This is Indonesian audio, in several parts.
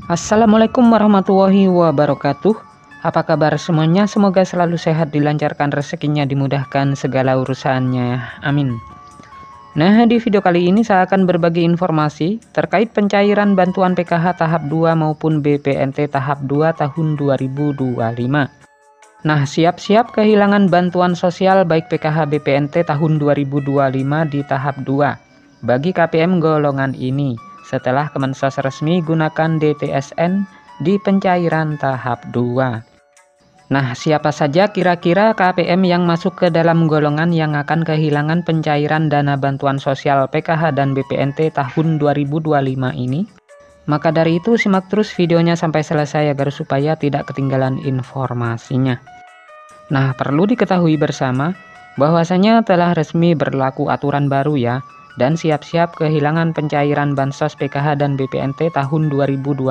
Assalamualaikum warahmatullahi wabarakatuh. Apa kabar semuanya? Semoga selalu sehat, dilancarkan rezekinya, dimudahkan segala urusannya. Amin. Nah, di video kali ini saya akan berbagi informasi terkait pencairan bantuan PKH tahap 2 maupun BPNT tahap 2 tahun 2025. Nah, siap-siap kehilangan bantuan sosial baik PKH BPNT tahun 2025 di tahap 2 bagi KPM golongan ini setelah Kemensos resmi gunakan DTSN di pencairan tahap 2. Nah, siapa saja kira-kira KPM yang masuk ke dalam golongan yang akan kehilangan pencairan dana bantuan sosial PKH dan BPNT tahun 2025 ini? Maka dari itu simak terus videonya sampai selesai agar supaya tidak ketinggalan informasinya. Nah, perlu diketahui bersama bahwasanya telah resmi berlaku aturan baru ya, dan siap-siap kehilangan pencairan bansos PKH dan BPNT tahun 2025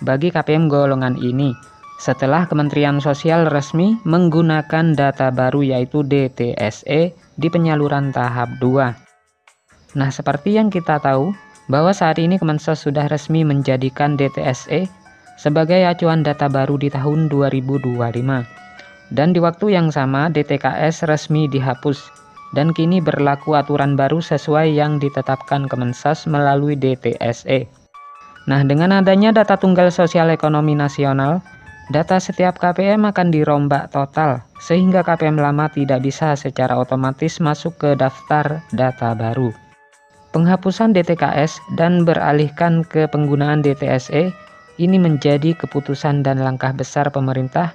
bagi KPM golongan ini setelah Kementerian Sosial resmi menggunakan data baru yaitu DTSE di penyaluran tahap 2. Nah, seperti yang kita tahu bahwa saat ini Kemensos sudah resmi menjadikan DTSE sebagai acuan data baru di tahun 2025. Dan di waktu yang sama DTKS resmi dihapus dan kini berlaku aturan baru sesuai yang ditetapkan Kemensos melalui DTSE. Nah, dengan adanya data tunggal sosial ekonomi nasional, data setiap KPM akan dirombak total sehingga KPM lama tidak bisa secara otomatis masuk ke daftar data baru. Penghapusan DTKS dan beralihkan ke penggunaan DTSE ini menjadi keputusan dan langkah besar pemerintah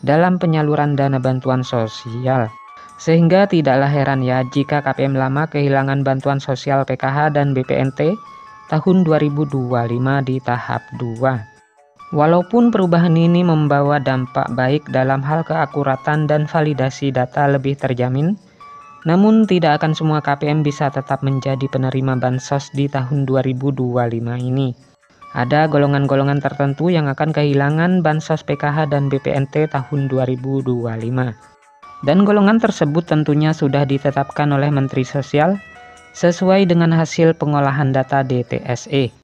dalam penyaluran dana bantuan sosial. Sehingga tidaklah heran ya jika KPM lama kehilangan bantuan sosial PKH dan BPNT tahun 2025 di tahap 2. Walaupun perubahan ini membawa dampak baik dalam hal keakuratan dan validasi data lebih terjamin, namun tidak akan semua KPM bisa tetap menjadi penerima bansos di tahun 2025 ini. Ada golongan-golongan tertentu yang akan kehilangan bansos PKH dan BPNT tahun 2025. Dan golongan tersebut tentunya sudah ditetapkan oleh Menteri Sosial sesuai dengan hasil pengolahan data DTSE.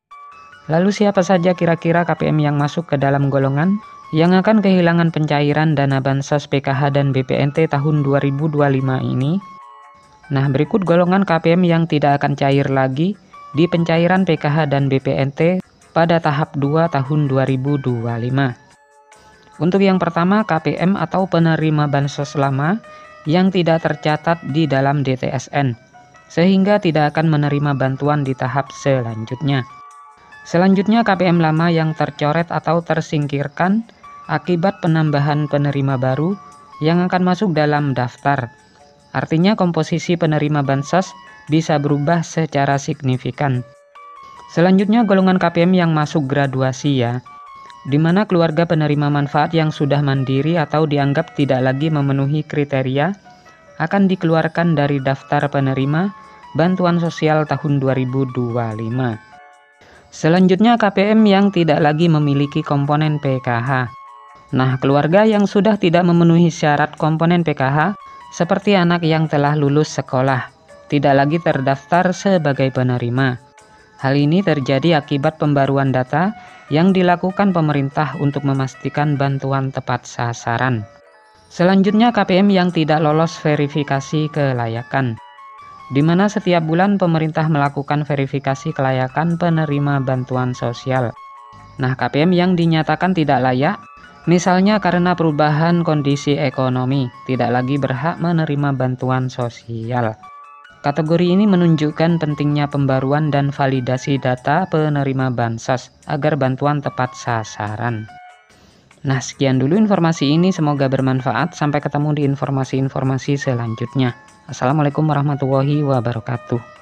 Lalu siapa saja kira-kira KPM yang masuk ke dalam golongan yang akan kehilangan pencairan dana bansos PKH dan BPNT tahun 2025 ini? Nah, berikut golongan KPM yang tidak akan cair lagi di pencairan PKH dan BPNT pada tahap 2 tahun 2025. Untuk yang pertama, KPM atau penerima bansos lama yang tidak tercatat di dalam DTSN, sehingga tidak akan menerima bantuan di tahap selanjutnya. Selanjutnya, KPM lama yang tercoret atau tersingkirkan akibat penambahan penerima baru yang akan masuk dalam daftar. Artinya komposisi penerima bansos bisa berubah secara signifikan. Selanjutnya, golongan KPM yang masuk graduasi ya, di mana keluarga penerima manfaat yang sudah mandiri atau dianggap tidak lagi memenuhi kriteria akan dikeluarkan dari daftar penerima bantuan sosial tahun 2025. Selanjutnya, KPM yang tidak lagi memiliki komponen PKH. Nah, keluarga yang sudah tidak memenuhi syarat komponen PKH seperti anak yang telah lulus sekolah tidak lagi terdaftar sebagai penerima. Hal ini terjadi akibat pembaruan data yang dilakukan pemerintah untuk memastikan bantuan tepat sasaran. Selanjutnya, KPM yang tidak lolos verifikasi kelayakan, di mana setiap bulan pemerintah melakukan verifikasi kelayakan penerima bantuan sosial. Nah, KPM yang dinyatakan tidak layak, misalnya karena perubahan kondisi ekonomi, tidak lagi berhak menerima bantuan sosial. Kategori ini menunjukkan pentingnya pembaruan dan validasi data penerima bansos agar bantuan tepat sasaran. Nah, sekian dulu informasi ini, semoga bermanfaat. Sampai ketemu di informasi-informasi selanjutnya. Assalamualaikum warahmatullahi wabarakatuh.